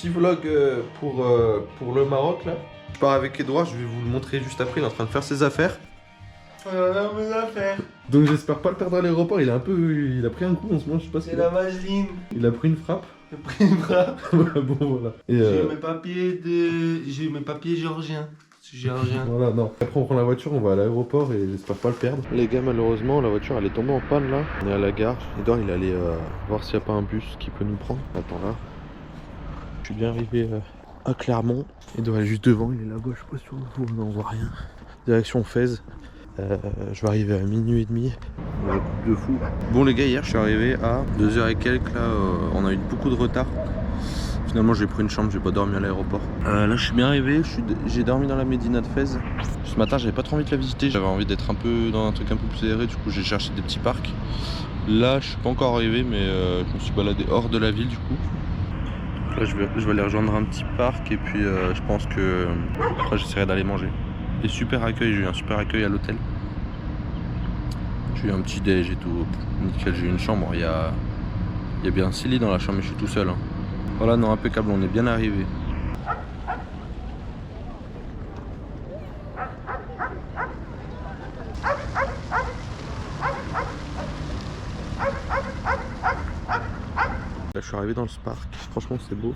petit vlog pour le Maroc là. Je pars avec Edouard, je vais vous le montrer juste après, il est en train de faire ses affaires. Mes affaires. Donc j'espère pas le perdre à l'aéroport, il a pris un coup en ce moment, je sais pas ce C'est la vaseline. Il a pris une frappe. J'ai pris une frappe. Bon voilà. Et J'ai mes papiers géorgiens. C'est géorgien. voilà, non. Après on prend la voiture, on va à l'aéroport et j'espère pas le perdre. Les gars, malheureusement, la voiture elle est tombée en panne là. On est à la gare. Edouard il allait voir s'il n'y a pas un bus qui peut nous prendre. Attends là. Je suis bien arrivé à Clermont. Edouard est juste devant, il est là-bas, je sais pas si on voit rien. Direction Fès. Je vais arriver à minuit et demi. Un coup de fou. Bon les gars, hier je suis arrivé à 2h et quelques là. On a eu beaucoup de retard. Finalement j'ai pris une chambre, j'ai pas dormi à l'aéroport. Là je suis bien arrivé, j'ai dormi dans la Médina de Fès. Ce matin j'avais pas trop envie de la visiter, j'avais envie d'être un peu dans un truc un peu plus aéré, du coup j'ai cherché des petits parcs. Là je suis pas encore arrivé mais je me suis baladé hors de la ville du coup. Donc là je vais aller rejoindre un petit parc et puis je pense que après j'essaierai d'aller manger. Et super accueil, j'ai eu un super accueil à l'hôtel. J'ai eu un petit déj et tout, nickel, j'ai eu une chambre, il y a bien 6 lits dans la chambre mais je suis tout seul. Hein. Voilà, non, impeccable, on est bien arrivé. Là, je suis arrivé dans ce parc, franchement c'est beau.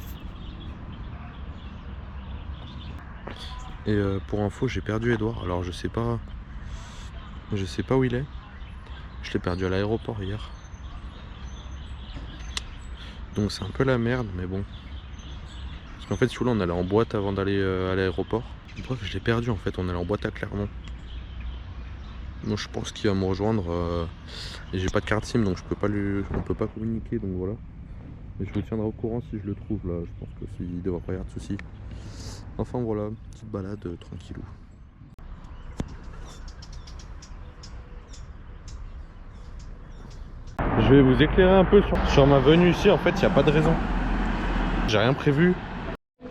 Et pour info, j'ai perdu Edouard, alors je sais pas où il est. Je l'ai perdu à l'aéroport hier. Donc c'est un peu la merde, mais bon. Parce qu'en fait, si vous voulez, on allait en boîte avant d'aller à l'aéroport. Bref, je l'ai perdu en fait, on allait en boîte à Clermont. Moi je pense qu'il va me rejoindre et j'ai pas de carte SIM donc on peut pas communiquer donc voilà. Mais je vous tiendrai au courant si je le trouve là, je pense que s'il devrait pas y avoir de soucis. Enfin voilà, petite balade tranquillou. Je vais vous éclairer un peu sur ma venue ici, en fait il n'y a pas de raison. J'ai rien prévu. Là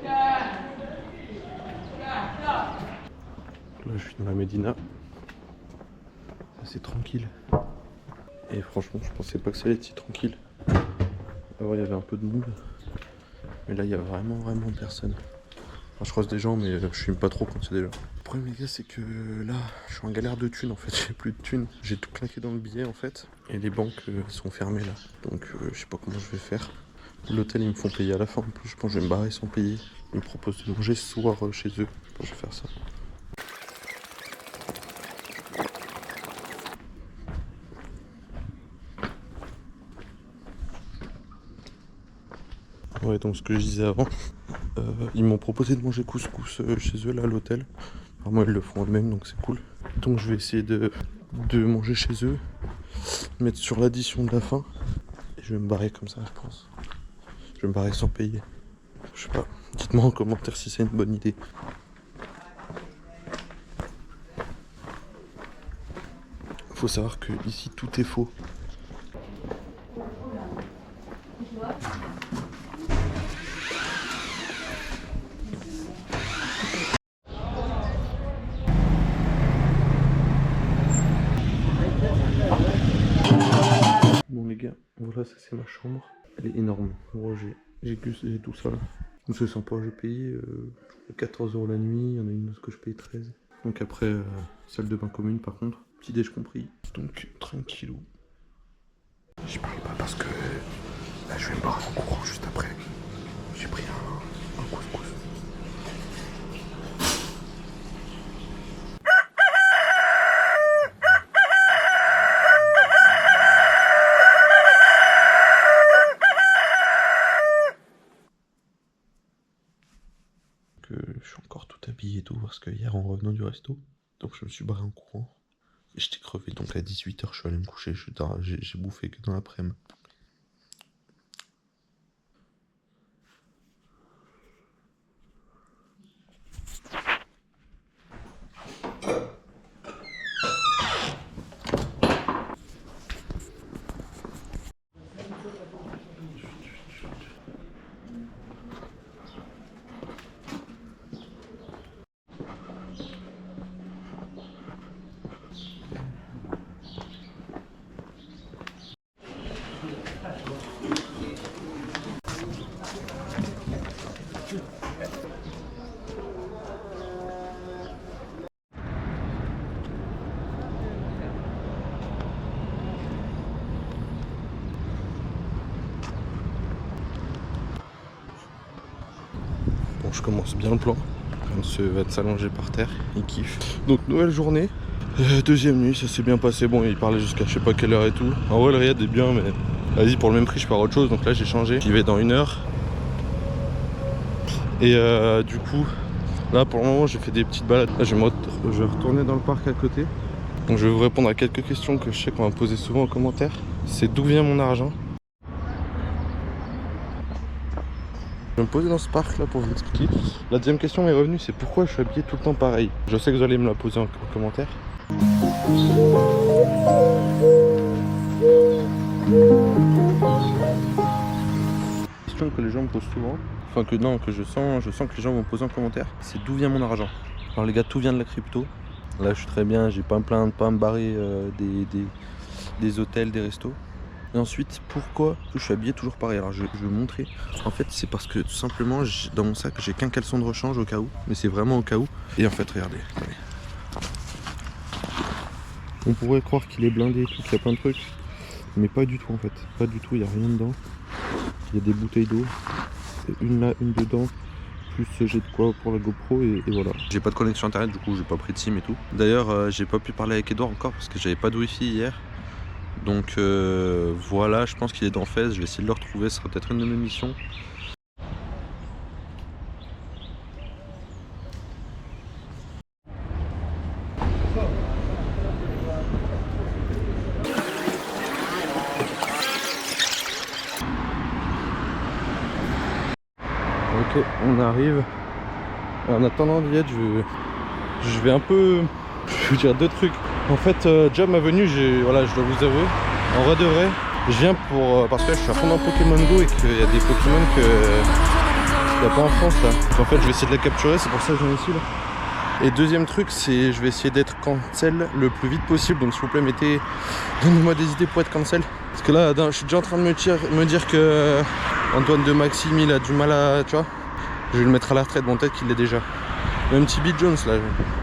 je suis dans la Médina. C'est tranquille. Et franchement je pensais pas que ça allait être si tranquille. Avant il y avait un peu de monde. Mais là il y a vraiment personne. Enfin, je croise des gens mais je filme pas trop quand c'est des gens. Le problème les gars c'est que là je suis en galère de thunes en fait. J'ai plus de thunes. J'ai tout claqué dans le billet en fait. Et les banques sont fermées là. Donc je sais pas comment je vais faire. L'hôtel ils me font payer à la fin en plus. Je pense que je vais me barrer sans payer. Ils me proposent de manger ce soir chez eux. Je pense que je vais faire ça. Ouais, donc ce que je disais avant, ils m'ont proposé de manger couscous chez eux là à l'hôtel. Alors moi ils le font eux-mêmes donc c'est cool. Donc je vais essayer de manger chez eux, mettre sur l'addition de la fin et je vais me barrer comme ça je pense. Je vais me barrer sans payer. Je sais pas, dites-moi en commentaire si c'est une bonne idée. Faut savoir que ici tout est faux. Bon les gars, voilà ça c'est ma chambre. Elle est énorme. Bon, j'ai tout ça là. Donc c'est sympa, j'ai payé 14 € la nuit, il y en a une autre que je paye 13. Donc après, salle de bain commune par contre, petit déj compris. Donc tranquillou. Je parle pas parce que là je vais me barrer en courant juste après. J'ai pris un couscous. Je suis encore tout habillé et tout parce que hier en revenant du resto, donc je me suis barré en courant. Et j'étais crevé donc à 18 h je suis allé me coucher, j'ai bouffé que dans l'après-midi. je commence bien le plan. Monsieur va s'allonger par terre, il kiffe. Donc nouvelle journée, deuxième nuit, ça s'est bien passé. Bon, il parlait jusqu'à je sais pas quelle heure et tout. En vrai le Riad est bien, mais vas-y, pour le même prix je pars autre chose. Donc là j'ai changé, j'y vais dans 1 heure. Et du coup, là pour le moment j'ai fait des petites balades. Là je vais retourner dans le parc à côté. Donc je vais vous répondre à quelques questions que je sais qu'on va me poser souvent en commentaire. C'est d'où vient mon argent? Je vais me poser dans ce parc là pour vous expliquer. La deuxième question est revenue, c'est pourquoi je suis habillé tout le temps pareil. Je sais que vous allez me la poser en commentaire. Question que les gens me posent souvent, enfin que non, que je sens que les gens vont me poser en commentaire, c'est d'où vient mon argent. Alors les gars, tout vient de la crypto. Là je suis très bien, j'ai pas à me plaindre, pas à me barrer des hôtels, des restos. Et ensuite, pourquoi je suis habillé toujours pareil? Alors je vais vous montrer. En fait c'est parce que tout simplement dans mon sac j'ai qu'un caleçon de rechange au cas où. Mais c'est vraiment au cas où. Et en fait regardez. On pourrait croire qu'il est blindé et tout, qu'il y a plein de trucs. Mais pas du tout en fait. Pas du tout, il n'y a rien dedans. Il y a des bouteilles d'eau. Une là, une dedans. Plus j'ai de quoi pour la GoPro et voilà. J'ai pas de connexion internet, du coup j'ai pas pris de SIM et tout. D'ailleurs j'ai pas pu parler avec Edouard encore parce que j'avais pas de wifi hier. Donc voilà, je pense qu'il est dans Fès, je vais essayer de le retrouver, ce sera peut-être une de mes missions. Ok, on arrive. En attendant d'y être, je vais un peu... Je vais vous dire 2 trucs. En fait, Job m'a venu, voilà, je dois vous avouer, en vrai de vrai, je viens parce que là, je suis à fond dans Pokémon Go et qu'il y a des Pokémon qu'il n'y a pas en France là. Donc, en fait, je vais essayer de les capturer, c'est pour ça que je viens ici là. Et deuxième truc, c'est je vais essayer d'être cancel le plus vite possible. Donc s'il vous plaît, donnez-moi des idées pour être cancel. Parce que là, je suis déjà en train de me dire que Antoine de Maxime, il a du mal à, tu vois. Je vais le mettre à la retraite, bon peut-être qu'il l'est déjà. Même petit Beat Jones là.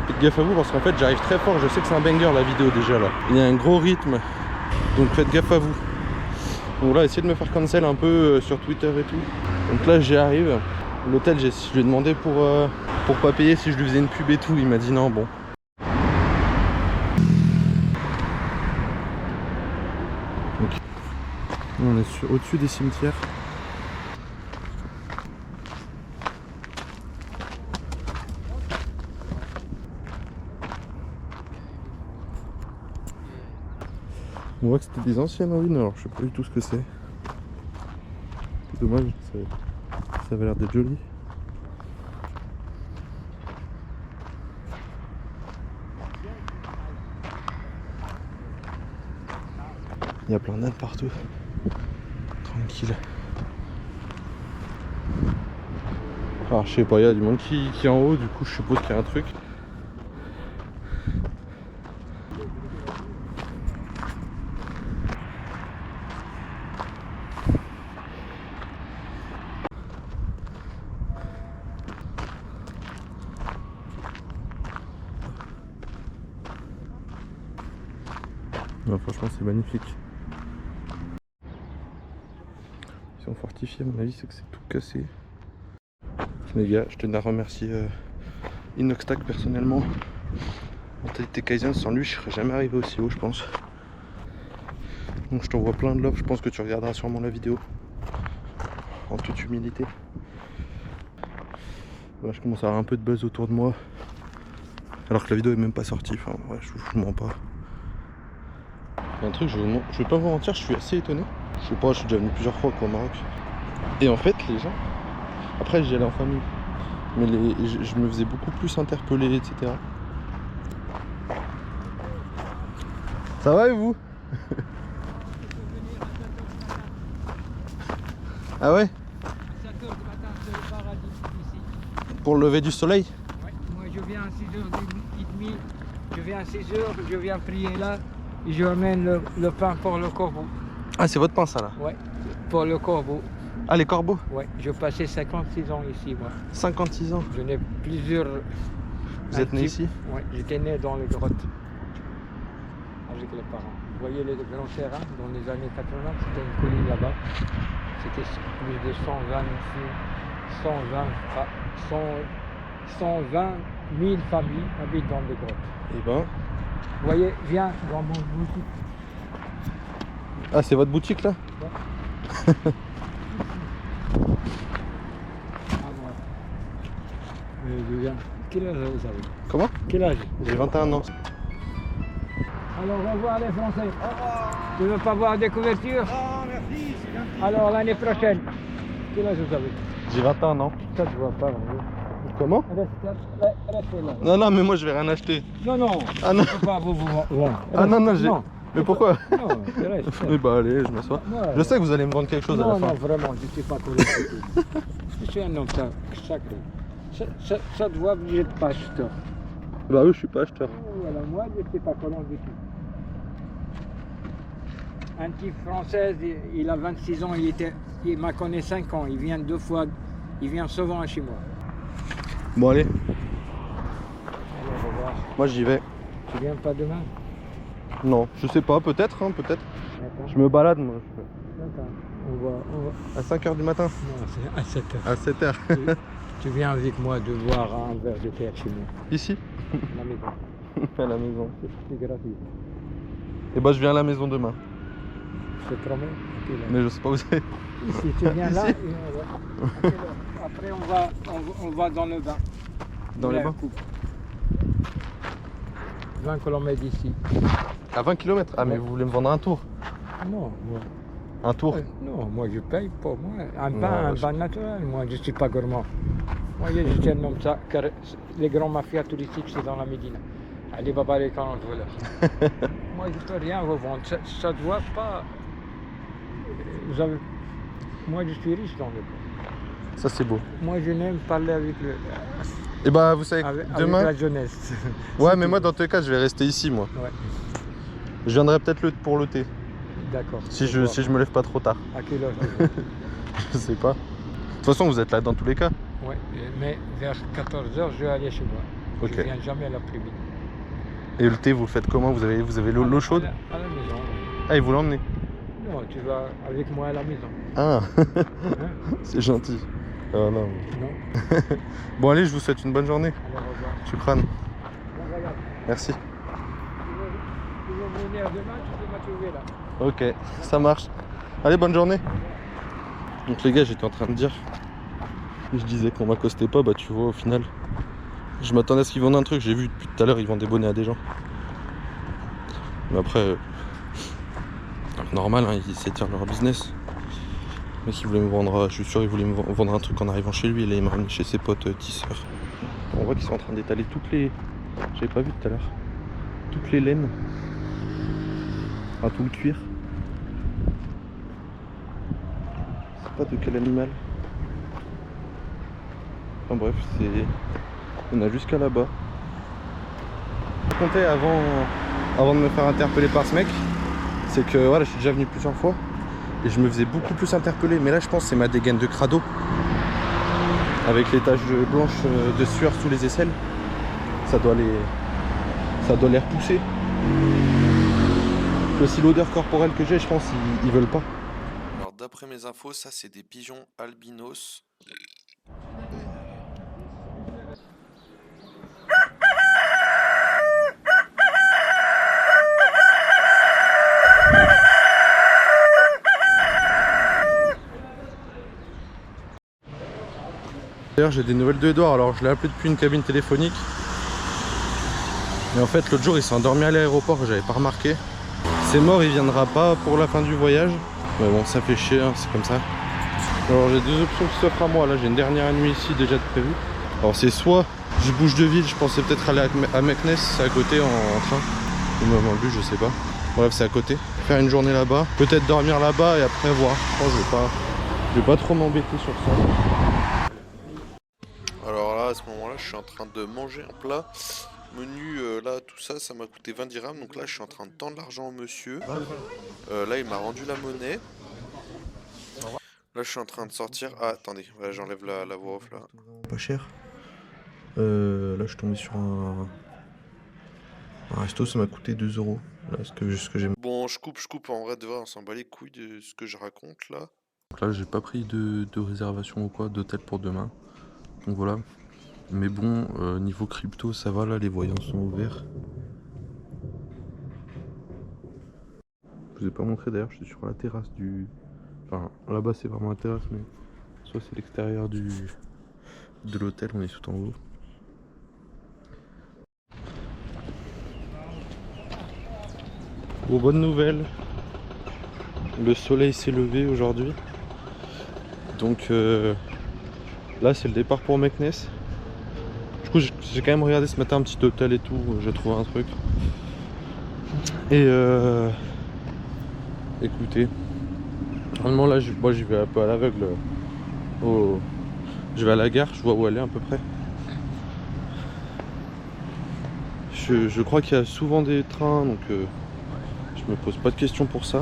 Faites gaffe à vous parce qu'en fait j'arrive très fort, je sais que c'est un banger la vidéo déjà là. Il y a un gros rythme, donc faites gaffe à vous. Donc là, essayez de me faire cancel un peu sur Twitter et tout. Donc là j'y arrive. L'hôtel, je lui ai demandé pour pas payer si je lui faisais une pub et tout. Il m'a dit non, bon. Donc, on est au-dessus des cimetières. On voit que c'était des anciennes ruines, alors je sais pas du tout ce que c'est. C'est dommage, ça avait l'air d'être joli. Il y a plein d'ânes partout. Tranquille. Alors je sais pas, il y a du monde qui est en haut, du coup je suppose qu'il y a un truc. Ouais, franchement c'est magnifique. Ils sont fortifiés, à mon avis c'est que c'est tout cassé. Les gars, je tenais à remercier Inoxtag personnellement. Mentalité Kaizen, sans lui je serais jamais arrivé aussi haut je pense. Donc je t'envoie plein de love, je pense que tu regarderas sûrement la vidéo. En toute humilité. Voilà, je commence à avoir un peu de buzz autour de moi. Alors que la vidéo est même pas sortie, enfin ouais, je vous mens pas. Il y a un truc, je vais pas vous mentir, je suis assez étonné. Je sais pas, je suis déjà venu plusieurs fois au Maroc. Et en fait les gens, après j'y allais en famille, mais je me faisais beaucoup plus interpeller, etc. Ça va et vous? Ah ouais? Pour le lever du soleil? Ouais, moi je viens à 6h30, je viens à 6h, je viens prier là et je ramène le pain pour le corbeau. Ah c'est votre pain ça là? Ouais, pour le corbeau. Ah les corbeaux? Ouais, je passais 56 ans ici moi. 56 ans? Je n'ai plusieurs... Vous êtes né ici? Ouais, j'étais né dans les grottes avec les parents. Vous voyez le grand terrain dans les années 80, c'était une colline là-bas. C'était plus de 120 120, 120 000 familles habitent dans les grottes. Et ben. Vous voyez, viens dans mon boutique. Ah, c'est votre boutique là? Ah, voilà. Je viens. Quel âge vous avez? Comment? Quel âge? J'ai 21 ans. Alors, au revoir les Français. Au revoir. Tu veux pas voir des couvertures? Ah, merci, c'est gentil. Alors, l'année prochaine. Quel âge vous avez? J'ai 21 ans. Ça, tu vois pas. Comment? Restez là. Non, non, mais moi je vais rien acheter. Non, non. Ah non. Je peux pas vous vendre. Ah non, non, j'ai. Non, Mais pourquoi? non, reste. Oui, bah allez, je m'assois. Non, Je sais que vous allez me vendre quelque chose à non, la fin. non, vraiment, je ne suis pas correct. Je suis un homme sacré. Ça te voit, vous n'êtes pas acheteur. Bah oui, je suis pas acheteur. Voilà, moi, je ne suis pas collant du tout. Un type français, il a 26 ans, il m'a connu 5 ans, il vient 2 fois, il vient souvent chez moi. Bon, allez, Alors, au revoir. moi j'y vais. Tu viens pas demain? Non, je sais pas, peut-être, hein, peut-être. D'accord. Je me balade, moi. D'accord. On va. À 5h du matin. Non, c'est à 7 heures. À 7h. Tu viens avec moi de boire un verre de terre chez moi, Ici? à la maison. À la maison. C'est gratuit. Et bah, je viens à la maison demain. Je te promets. Ok, là. Mais je sais pas où c'est. Ici, tu viens là Ici. et on va. Après, on va dans le bain. Dans les La bains? coupe. 20 km d'ici. À 20 km? Ah, mais Ouais. vous voulez me vendre un tour? Non, moi. Un tour? Non, moi je paye pour moi. Un Non, bain, un je- bain naturel. Moi, je ne suis pas gourmand. Moi, je suis un homme ça, car les grands mafias touristiques, c'est dans la Médina. Allez, baba, les 40 voleurs. Moi, je ne peux rien vous vendre. Ça ne doit pas. Vous avez- Moi, je suis riche dans le monde. Ça, c'est beau. Moi, je n'aime parler avec, Et bah, vous savez, avec demain. la jeunesse. Ouais, mais moi, dans tous les cas, je vais rester ici, moi. Ouais, Je viendrai peut-être pour le thé. d'accord. Si Au je, revoir. si je me lève pas trop tard. À quelle heure? Je sais pas. De toute façon, vous êtes là dans tous les cas. Ouais, mais vers 14h, je vais aller chez moi. Ok. Je ne viens jamais à l'après-midi. Et le thé, vous le faites comment? Vous avez l'eau chaude? À la maison. Ah, et vous l'emmenez? Non, tu vas avec moi à la maison. Ah, Hein? c'est gentil. Ah non. Non? Bon, allez, je vous souhaite une bonne journée. Alors, au revoir. Shukran. Bon, regarde, Merci. tu veux venir demain, tu peux me trouver là. Ok, ça marche. Allez, bonne journée. Donc les gars, j'étais en train de dire, je disais qu'on m'accostait pas, bah tu vois au final, je m'attendais à ce qu'ils vendent un truc, j'ai vu depuis tout à l'heure ils vendent des bonnets à des gens. Mais après, normal, hein, ils s'étirent leur business. Mais s'ils voulaient me vendre, je suis sûr ils voulaient me vendre un truc en arrivant chez lui, et là il m'a ramené chez ses potes tisseurs. On voit qu'ils sont en train d'étaler toutes les, j'avais pas vu tout à l'heure, toutes les laines, à tout le cuir. Pas de quel animal. Enfin bref, c'est. On a jusqu'à là-bas. Je comptais avant de me faire interpeller par ce mec, c'est que voilà, je suis déjà venu plusieurs fois et je me faisais beaucoup plus interpeller. Mais là, je pense que c'est ma dégaine de crado avec les taches blanches de sueur sous les aisselles. Ça doit les repousser. Aussi l'odeur corporelle que j'ai, je pense ils veulent pas. Alors d'après mes infos, ça c'est des pigeons albinos. D'ailleurs j'ai des nouvelles de Edouard, alors je l'ai appelé depuis une cabine téléphonique. Mais en fait l'autre jour il s'est endormi à l'aéroport, j'avais pas remarqué. C'est mort, il viendra pas pour la fin du voyage. Mais bon, ça fait chier, hein, c'est comme ça. Alors j'ai deux options qui s'offrent à moi. Là j'ai une dernière nuit ici déjà de prévu. Alors c'est soit je bouge de ville, je pensais peut-être aller à Meknès, c'est à côté en train. Ou même en bus, je sais pas. Bref, c'est à côté. Faire une journée là-bas, peut-être dormir là-bas et après voir. Je pense que je vais pas trop m'embêter sur ça. Alors là, à ce moment-là, je suis en train de manger un plat. Menu, là, tout ça, ça m'a coûté 20 dirhams. Donc là, je suis en train de tendre l'argent au monsieur. Là, il m'a rendu la monnaie. Là, je suis en train de sortir. Ah, attendez, ouais, j'enlève la voix off là. Pas cher. Là, je suis tombé sur un resto, ça m'a coûté 2 €. Là, ce que j'ai. Bon, je coupe. En vrai, de vrai, on s'en bat les couilles de ce que je raconte là. Donc là j'ai pas pris de réservation ou quoi, d'hôtel pour demain. Donc voilà. Mais bon, niveau crypto ça va là, les voyants sont ouverts. Je vous ai pas montré d'ailleurs, je suis sur la terrasse du... Enfin là-bas c'est vraiment la terrasse, mais soit c'est l'extérieur de l'hôtel, on est tout en haut. Bon, bonne nouvelle, le soleil s'est levé aujourd'hui. Donc là c'est le départ pour Meknes. Du coup j'ai quand même regardé ce matin un petit hôtel et tout, j'ai trouvé un truc. Et écoutez, normalement là moi j'y vais un peu à l'aveugle. Je vais à la gare, je vois où aller à peu près. Je crois qu'il y a souvent des trains, donc je me pose pas de questions pour ça.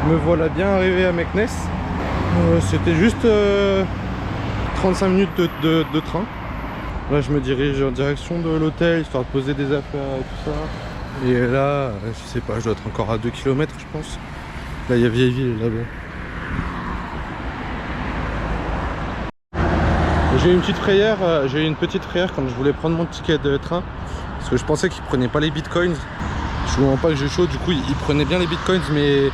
Me voilà bien arrivé à Meknes. C'était juste 35 minutes de train. Là je me dirige en direction de l'hôtel, histoire de poser des affaires et tout ça. Et là, je sais pas, je dois être encore à 2 km je pense. Là il y a Vieilleville là-bas. J'ai eu une petite frayeur quand je voulais prendre mon ticket de train. Parce que je pensais qu'ils prenaient pas les bitcoins. Je vous mens pas que j'ai chaud, du coup ils prenaient bien les bitcoins, mais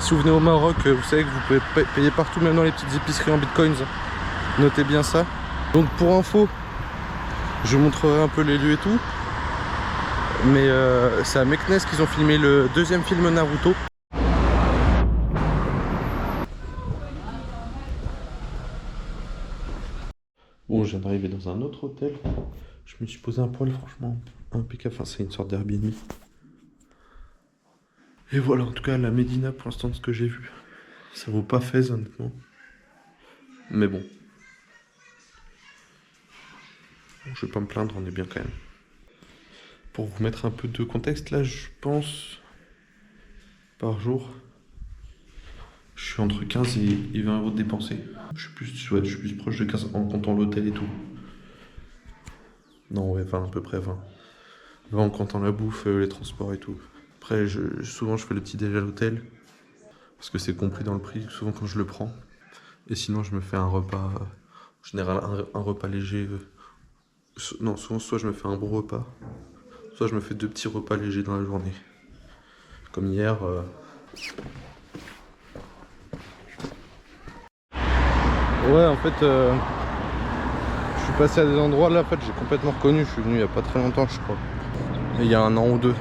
si vous venez au Maroc, vous savez que vous pouvez payer partout, même dans les petites épiceries en bitcoins. Notez bien ça. Donc pour info, je vous montrerai un peu les lieux et tout. Mais c'est à Meknes qu'ils ont filmé le deuxième film Naruto. Bon, je viens d'arriver dans un autre hôtel. Je me suis posé un poil, franchement impeccable. Enfin, c'est une sorte d'Airbnb. Et voilà, en tout cas, la Médina, pour l'instant, de ce que j'ai vu, ça vaut pas Fès, honnêtement. Mais bon. Je vais pas me plaindre, on est bien quand même. Pour vous mettre un peu de contexte, là, je pense, par jour, je suis entre 15 et 20 euros de dépensés. Je suis plus proche de 15 en comptant l'hôtel et tout. Non, ouais, 20, à peu près 20. 20 en comptant la bouffe, les transports et tout. Après, souvent, je fais le petit déj à l'hôtel. Parce que c'est compris dans le prix, souvent quand je le prends. Et sinon, je me fais un repas, en général, un repas léger. Non, souvent, soit je me fais un gros repas, soit je me fais 2 petits repas légers dans la journée. Comme hier. Ouais, en fait, je suis passé à des endroits là, en fait, j'ai complètement reconnu. Je suis venu il y a pas très longtemps, je crois. Il y a 1 an ou 2.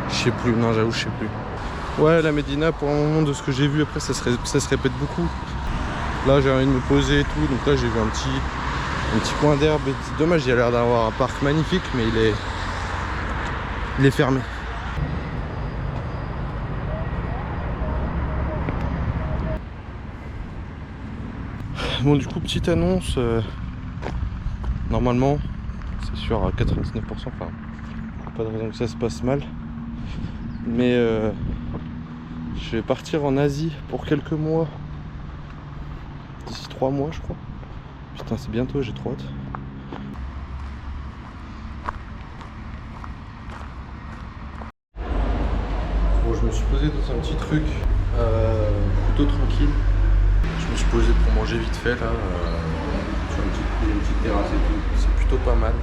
Je sais plus, non, j'avoue, je sais plus. Ouais, la Médina, pour le moment, de ce que j'ai vu, après, ça se répète beaucoup. Là, j'ai envie de me poser et tout, donc là, j'ai vu un petit coin d'herbe. Dommage, il a l'air d'avoir un parc magnifique, mais il est fermé. Bon, du coup, petite annonce. Normalement, c'est sûr à 99%, enfin, pas de raison que ça se passe mal. Mais je vais partir en Asie pour quelques mois. D'ici 3 mois, je crois. Putain, c'est bientôt, j'ai trop hâte. Bon, je me suis posé dans un petit truc plutôt tranquille. Je me suis posé pour manger vite fait là, sur une petite terrasse et tout. C'est plutôt pas mal.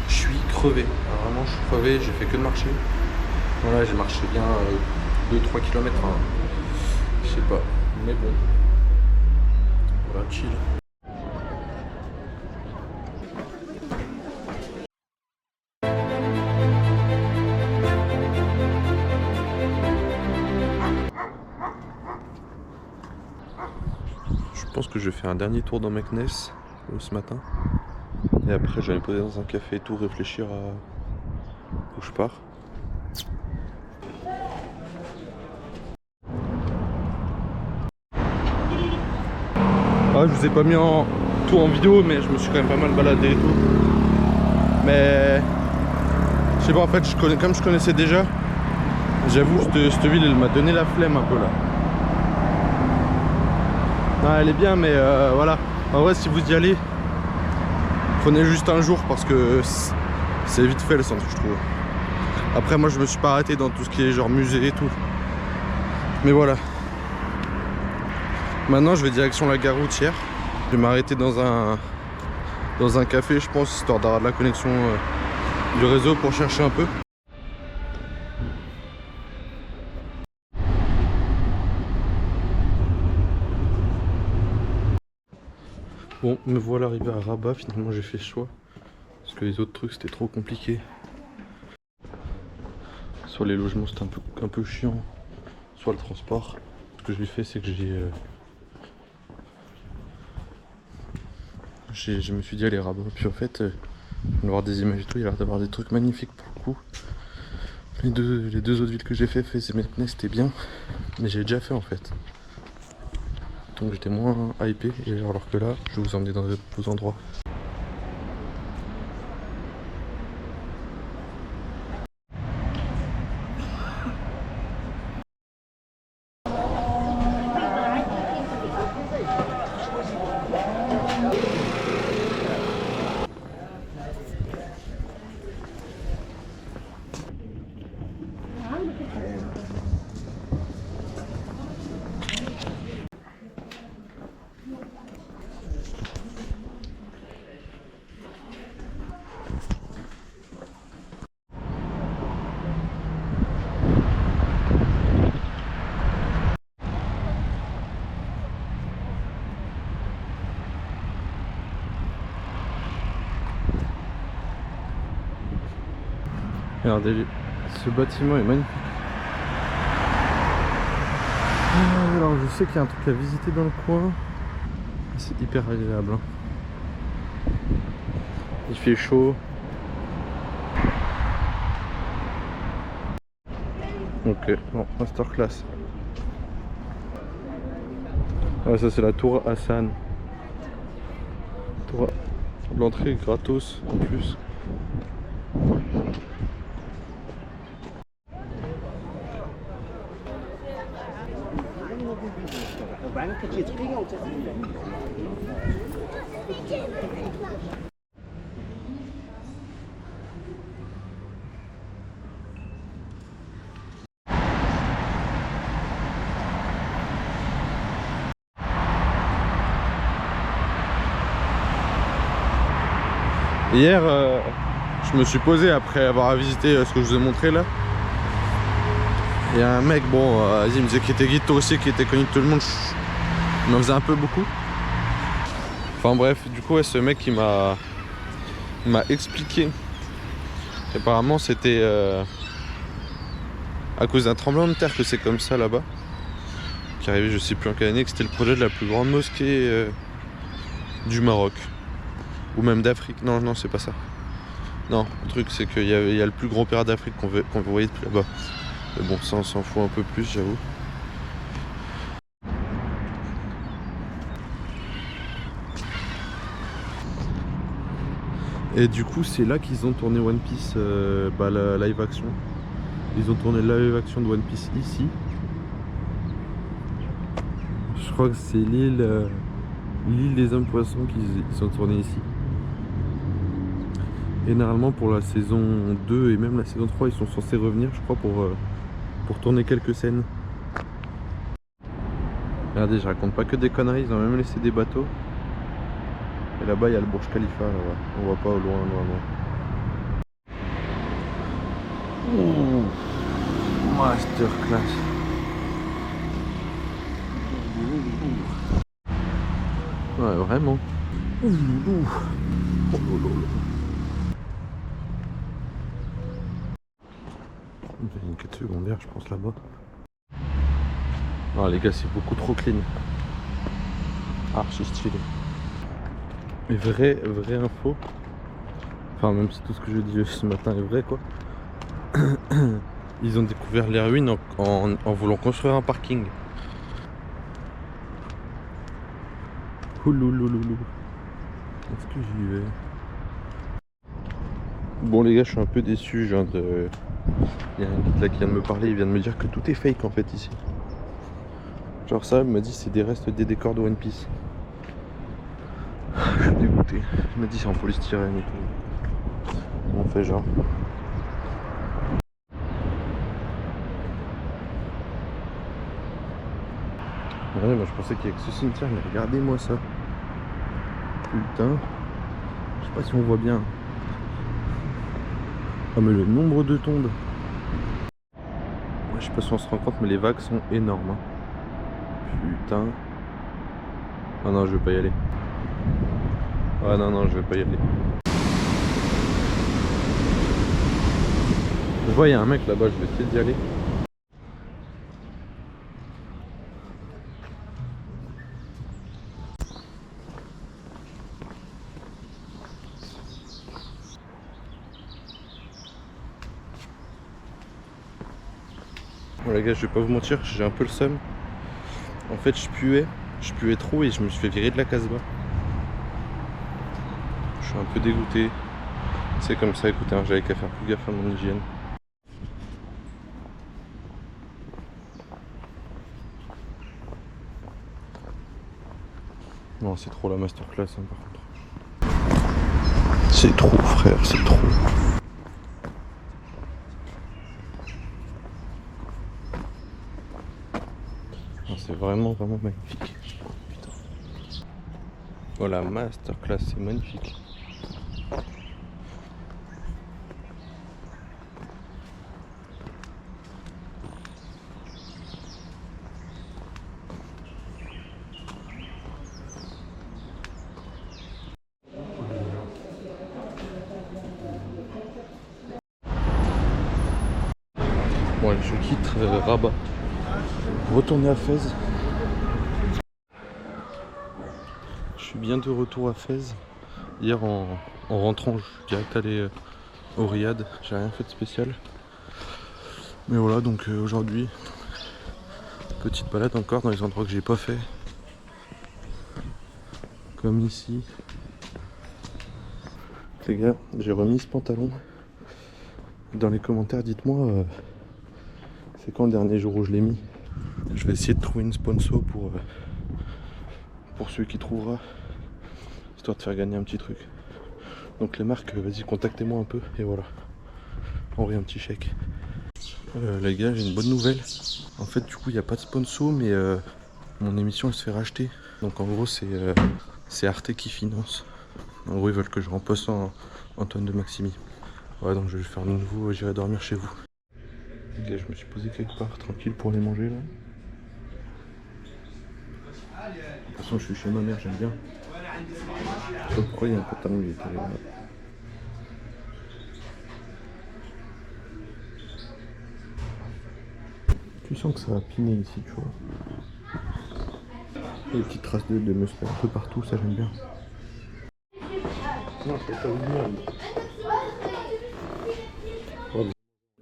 Je suis crevé. Alors, vraiment, je suis crevé. J'ai fait que de marcher. Voilà, j'ai marché bien 2-3 km. Hein. Je sais pas. Mais bon. Voilà, chill. Je pense que je vais faire un dernier tour dans Meknes ce matin. Et après, je vais me poser dans un café et tout, réfléchir à où je pars. Ouais, je vous ai pas mis tout en vidéo, mais je me suis quand même pas mal baladé et tout. Mais je sais pas, en fait, comme je connaissais déjà, j'avoue, cette ville, elle m'a donné la flemme un peu là. Non, elle est bien, mais voilà. En vrai, si vous y allez, prenez juste un jour parce que c'est vite fait le centre, je trouve. Après, moi, je me suis pas arrêté dans tout ce qui est genre musée et tout. Mais voilà. Maintenant, je vais direction la gare routière. Je vais m'arrêter dans un café, je pense, histoire d'avoir de la connexion du réseau pour chercher un peu. Bon, me voilà arrivé à Rabat. Finalement, j'ai fait le choix parce que les autres trucs c'était trop compliqué. Soit les logements c'était un peu chiant, soit le transport. Ce que j'ai fait, c'est que je me suis dit allez Rabat. Puis en fait, on va voir des images et tout. Il y a l'air d'avoir des trucs magnifiques pour le coup. Les deux autres villes que j'ai fait c'était bien, mais j'ai déjà fait en fait. Donc j'étais moins hypé, alors que là, je vais vous emmener dans de beaux endroits. Regardez, ce bâtiment est magnifique. Alors je sais qu'il y a un truc à visiter dans le coin. C'est hyper agréable. Hein. Il fait chaud. Ok, bon, masterclass. Ouais, ça c'est la tour Hassan. L'entrée est gratos en plus. Hier, je me suis posé après avoir visité ce que je vous ai montré là. Il y a un mec, bon, il me disait qu'il était guide touristier, qu'il était connu de tout le monde. Il m'en faisait un peu beaucoup. Enfin bref, du coup, ouais, ce mec il m'a expliqué. Apparemment, c'était à cause d'un tremblement de terre que c'est comme ça là-bas. Qui arrivait, je sais plus en quelle année, que c'était le projet de la plus grande mosquée du Maroc. Ou même d'Afrique. Non, non, c'est pas ça. Non, le truc c'est qu'il y a le plus grand opéra d'Afrique qu'on voyait depuis là-bas. Mais bon, ça on s'en fout un peu plus, j'avoue. Et du coup, c'est là qu'ils ont tourné One Piece, la live action. Ils ont tourné la live action de One Piece ici. Je crois que c'est l'île des hommes poissons qu'ils sont tournés ici. Et normalement pour la saison 2 et même la saison 3 ils sont censés revenir je crois pour tourner quelques scènes. Regardez, je raconte pas que des conneries, ils ont même laissé des bateaux. Et là-bas il y a le Burj Khalifa, là-bas. On voit pas au loin, Ouh, masterclass. Ouais, vraiment. Il y a une quête secondaire, je pense, là-bas. Ah, les gars, c'est beaucoup trop clean. Archi stylé. Et vraie info. Enfin, même si tout ce que je dis ce matin est vrai, quoi. Ils ont découvert les ruines en voulant construire un parking. Oh loulou. Est-ce que j'y vais? Bon les gars, je suis un peu déçu. Il y a un guide là qui vient de me parler, il vient de me dire que tout est fake en fait ici. Genre ça, il m'a dit c'est des restes des décors de One Piece. Je suis dégoûté. Il m'a dit c'est en polystyrène et tout. On fait genre. Ouais, moi je pensais qu'il y avait que ce cimetière, mais regardez-moi ça. Putain. Je sais pas si on voit bien. Ah mais le nombre de tombes. Ouais, je sais pas si on se rend compte, mais les vagues sont énormes. Putain. Ah non, je vais pas y aller. Ah non, je vais pas y aller. Je vois, il y a un mec là-bas, je vais essayer d'y aller. Bon les gars, je vais pas vous mentir, j'ai un peu le seum. En fait, je puais trop et je me suis fait virer de la Casbah. Je suis un peu dégoûté. C'est comme ça, écoutez, hein, j'avais qu'à faire plus gaffe à mon hygiène. Non, c'est trop la masterclass hein, par contre. C'est trop frère, c'est trop. C'est vraiment magnifique. Putain. Oh la masterclass, c'est magnifique. Bon allez, je quitte Rabat. Retourner à Fès. Je suis bien de retour à Fès. Hier en rentrant, je suis direct allé au Riad. J'ai rien fait de spécial. Mais voilà, donc aujourd'hui, petite balade encore dans les endroits que j'ai pas fait. Comme ici. Les gars, j'ai remis ce pantalon. Dans les commentaires, dites-moi c'est quand le dernier jour où je l'ai mis. Je vais essayer de trouver une sponsor pour celui qui trouvera, histoire de faire gagner un petit truc. Donc les marques, vas-y, contactez-moi un peu et voilà. Envoyez un petit chèque. Les gars, j'ai une bonne nouvelle. En fait, du coup, il n'y a pas de sponsor, mais mon émission elle se fait racheter. Donc en gros, c'est Arte qui finance. En gros, ils veulent que je remplace Antoine de Maximi. Ouais, donc je vais faire de nouveau, j'irai dormir chez vous. Les gars, je me suis posé quelque part, tranquille pour aller manger là. De toute façon, je suis chez ma mère, j'aime bien. Je sais pas pourquoi il y a un pantalon qui est allé là. Tu sens que ça va piner ici, tu vois. Des petites traces de muscle un peu partout, ça j'aime bien. Non, c'est pas bien.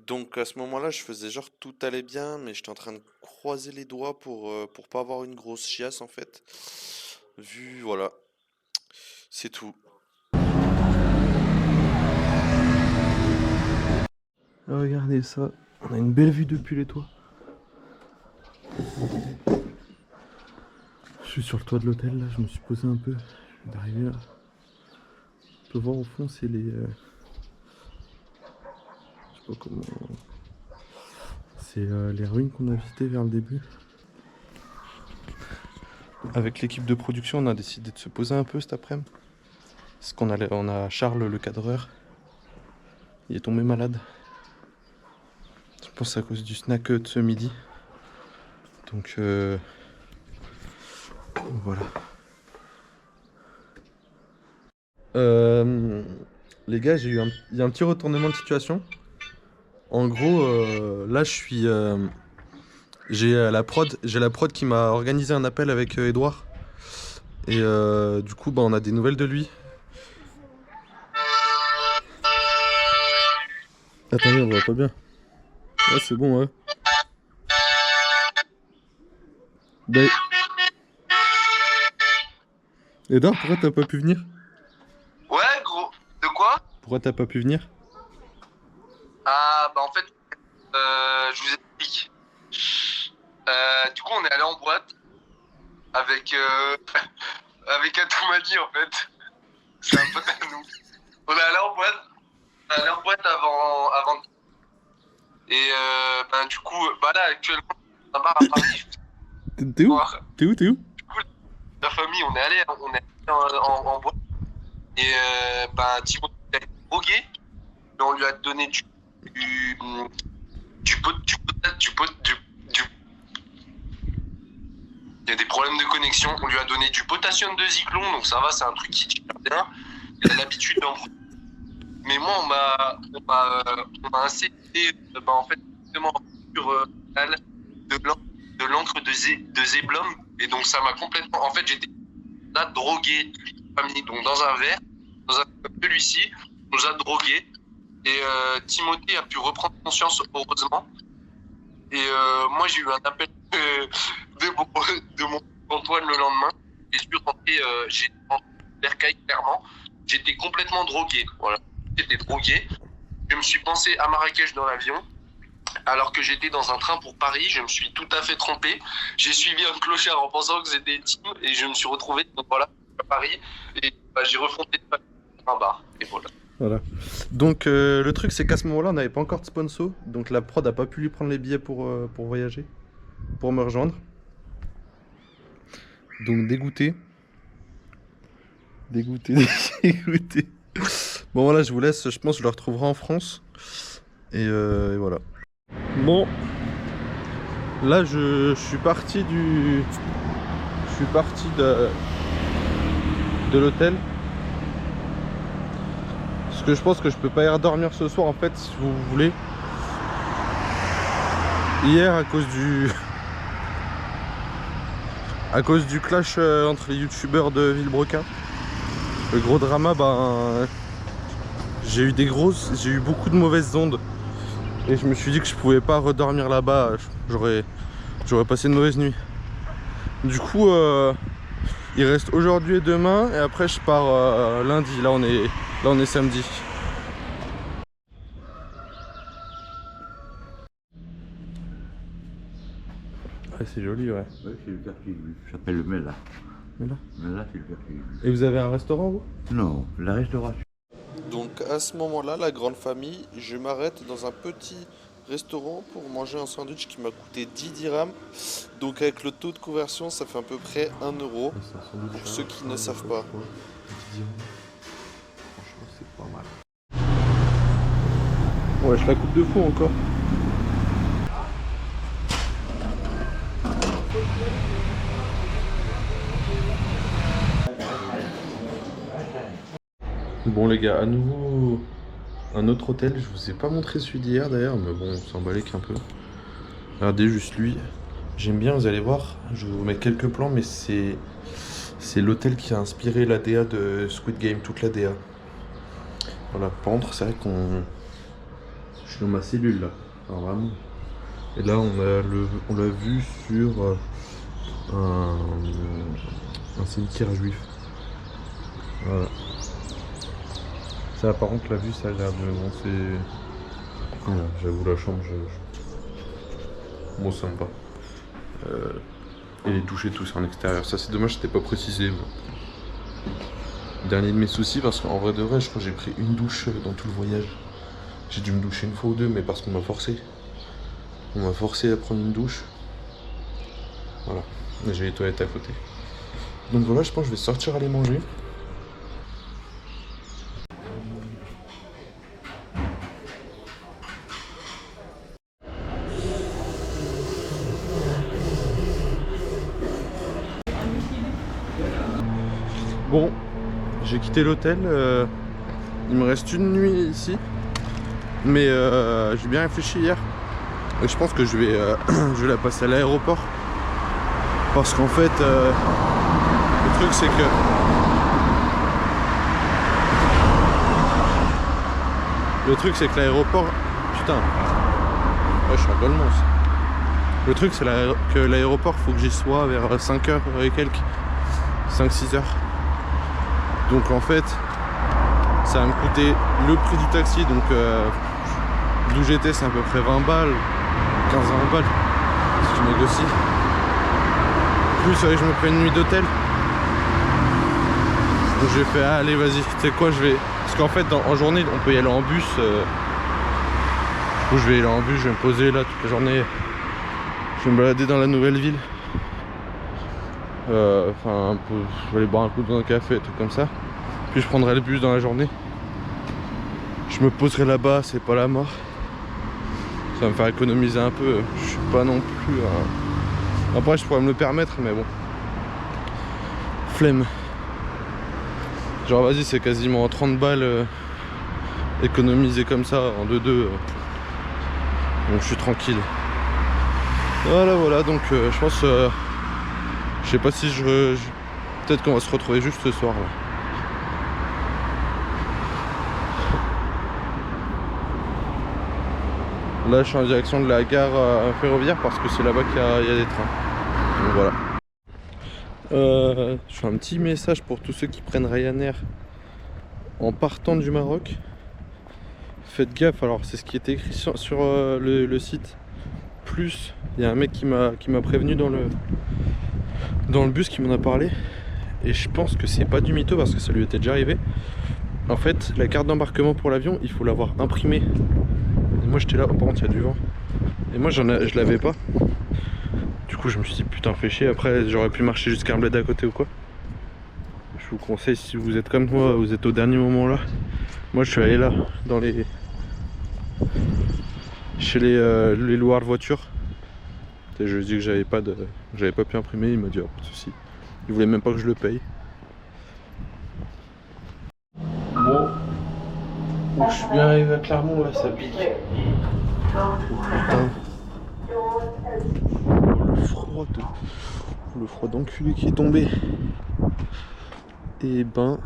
Donc à ce moment-là, je faisais genre tout allait bien, mais j'étais en train de croiser les doigts pour pas avoir une grosse chiasse en fait. Vu, voilà. C'est tout. Regardez ça, on a une belle vue depuis les toits. Je suis sur le toit de l'hôtel là, je me suis posé un peu. Je viens d'arriver là. On peut voir au fond, c'est les... je sais pas comment... C'est les ruines qu'on a visitées vers le début. Avec l'équipe de production, on a décidé de se poser un peu cet après-midi. Parce qu'on a Charles le cadreur. Il est tombé malade. Je pense que c'est à cause du snack de ce midi. Donc voilà. Les gars, il y a un petit retournement de situation. En gros, là je suis... j'ai la prod qui m'a organisé un appel avec Edouard. Et du coup, on a des nouvelles de lui. Attendez, on voit pas bien. Ouais, c'est bon, ouais. Edouard, pourquoi t'as pas pu venir? Ouais, gros. De quoi? Pourquoi t'as pas pu venir? Ah, bah en fait, je vous explique. Du coup, on est allé en boîte avec, avec Atoumadi, en fait. C'est un pote à nous. On est allé en boîte. On est allé en boîte avant. Et ben, du coup, bah là, actuellement, un bar à Paris. T'es où? Voir. T'es où? T'es où? Du coup, la famille, on est allé en boîte. Et ben, Thibaut a été drogué. Et on lui a donné du il y a des problèmes de connexion. On lui a donné du potassium de Zyklon, donc ça va, c'est un truc qui tient bien. Il a l'habitude d'en prendre. Mais moi, on m'a incité, en fait, justement, sur de l'encre de Zéblom. Et donc, ça m'a complètement. En fait, j'étais là drogué, donc dans un verre, dans un comme celui-ci, on nous a drogué. Et Timothée a pu reprendre conscience, heureusement. Et moi, j'ai eu un appel de mon Antoine le lendemain. Et j'ai rentré Bercail, clairement. J'étais complètement drogué. Voilà. J'étais drogué. Je me suis pensé à Marrakech dans l'avion. Alors que j'étais dans un train pour Paris, je me suis tout à fait trompé. J'ai suivi un clochard en pensant que c'était Tim. Et je me suis retrouvé donc, voilà, à Paris. Et bah, j'ai refondé un bar. Et voilà. Voilà. Donc le truc c'est qu'à ce moment-là on n'avait pas encore de sponsor, donc la prod a pas pu lui prendre les billets pour voyager, pour me rejoindre. Donc dégoûté. Dégoûté, dégoûté. Bon voilà, je vous laisse, je pense que je le retrouverai en France. Et voilà. Bon. Là je suis parti de l'hôtel. Parce que je pense que je peux pas y redormir ce soir en fait, si vous voulez. Hier à cause du clash entre les youtubeurs de Villebrequin, le gros drama, j'ai eu beaucoup de mauvaises ondes. Et je me suis dit que je pouvais pas redormir là-bas, j'aurais passé une mauvaise nuit. Du coup il reste aujourd'hui et demain, et après je pars lundi. Là on est samedi. Ouais, c'est joli, ouais. Ouais, c'est le quartier juif. Ça s'appelle le Mela. Mela, c'est le quartier juif. et vous avez un restaurant, vous? Non, la restauration. Donc à ce moment-là, la grande famille, je m'arrête dans un petit restaurant pour manger un sandwich qui m'a coûté 10 dirhams. Donc avec le taux de conversion, ça fait à peu près 1 euro. Pour ceux qui ne savent pas. Franchement, c'est pas mal. Ouais, je la coupe de fou encore. Bon les gars, à nouveau un autre hôtel. Je vous ai pas montré celui d'hier d'ailleurs, mais bon, on s'en balait qu'un peu. Regardez juste lui. J'aime bien, vous allez voir. Je vais vous mettre quelques plans, mais c'est l'hôtel qui a inspiré la DA de Squid Game, toute la DA. Voilà, par contre, c'est vrai qu'on... Je suis dans ma cellule là, alors vraiment. Et là, on l'a vu sur un cimetière juif. Voilà. Ça, par contre, la vue, ça a l'air de... Bon, c'est... Voilà, j'avoue, la chambre, Bon, sympa. Et les douches et tout, c'est en extérieur. Ça, c'est dommage, c'était pas précisé. Mais... Dernier de mes soucis, parce qu'en vrai de vrai, je crois que j'ai pris une douche dans tout le voyage. J'ai dû me doucher une fois ou deux, mais parce qu'on m'a forcé. On m'a forcé à prendre une douche. Voilà. Et j'ai les toilettes à côté. Donc voilà, je pense que je vais sortir aller manger. Bon, j'ai quitté l'hôtel, il me reste une nuit ici, mais j'ai bien réfléchi hier et je pense que je vais la passer à l'aéroport parce qu'en fait le truc c'est que l'aéroport, putain, ouais je suis en Golemons. Le truc c'est que l'aéroport faut que j'y sois vers 5h et quelques, 5-6 heures. Donc en fait, ça va me coûter le prix du taxi, donc d'où j'étais c'est à peu près 20 balles, 15-20 balles, si je négocie. Plus je me fais une nuit d'hôtel. Donc j'ai fait allez vas-y, tu sais quoi, je vais. Parce qu'en fait en journée on peut y aller en bus. Du coup je vais y aller en bus, je vais me poser là toute la journée. Je vais me balader dans la nouvelle ville. Enfin, je vais aller boire un coup dans un café, tout comme ça. Puis je prendrai le bus dans la journée. Je me poserai là-bas, c'est pas la mort. Ça va me faire économiser un peu. Je suis pas non plus. Après, je pourrais me le permettre, mais bon. Flemme. Genre, vas-y, c'est quasiment 30 balles économisées comme ça en 2-2. Donc, je suis tranquille. Voilà, donc je pense. Je sais pas si peut-être qu'on va se retrouver juste ce soir là. Là je suis en direction de la gare ferroviaire parce que c'est là-bas qu'il y a des trains. Donc voilà. Je fais un petit message pour tous ceux qui prennent Ryanair en partant du Maroc. Faites gaffe, alors c'est ce qui était écrit sur le site. Plus il y a un mec qui m'a prévenu dans le bus qui m'en a parlé. Et je pense que c'est pas du mytho parce que ça lui était déjà arrivé. En fait la carte d'embarquement pour l'avion il faut l'avoir imprimée. Et moi j'étais là, oh, par contre il y a du vent. Et moi je l'avais pas. Du coup je me suis dit putain fais chier. Après j'aurais pu marcher jusqu'à un bled à côté ou quoi. Je vous conseille si vous êtes comme moi, vous êtes au dernier moment là. Moi je suis allé là dans chez les loueurs de voitures. Et je lui ai dit que j'avais pas pu imprimer, il m'a dit oh, pas de soucis. Il voulait même pas que je le paye. Bon, donc, je suis bien arrivé à Clermont là, ça pique. Oh putain. Oh, le froid d'enculé qui est tombé. Et ben,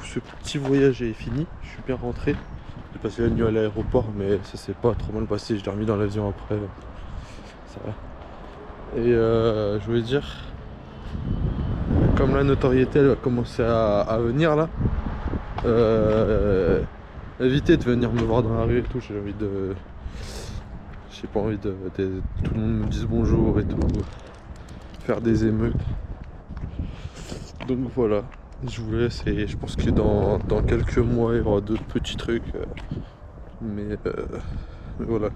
ce petit voyage est fini, je suis bien rentré. J'ai passé la nuit à l'aéroport, mais ça s'est pas trop mal passé, j'ai dormi dans l'avion après. Ça va. Et je voulais dire, comme la notoriété elle va commencer à venir là, évitez de venir me voir dans la rue et tout, j'ai envie de... J'ai pas envie de tout le monde me dise bonjour et tout, faire des émeutes. Donc voilà, je vous laisse et je pense que dans quelques mois il y aura d'autres petits trucs, mais voilà.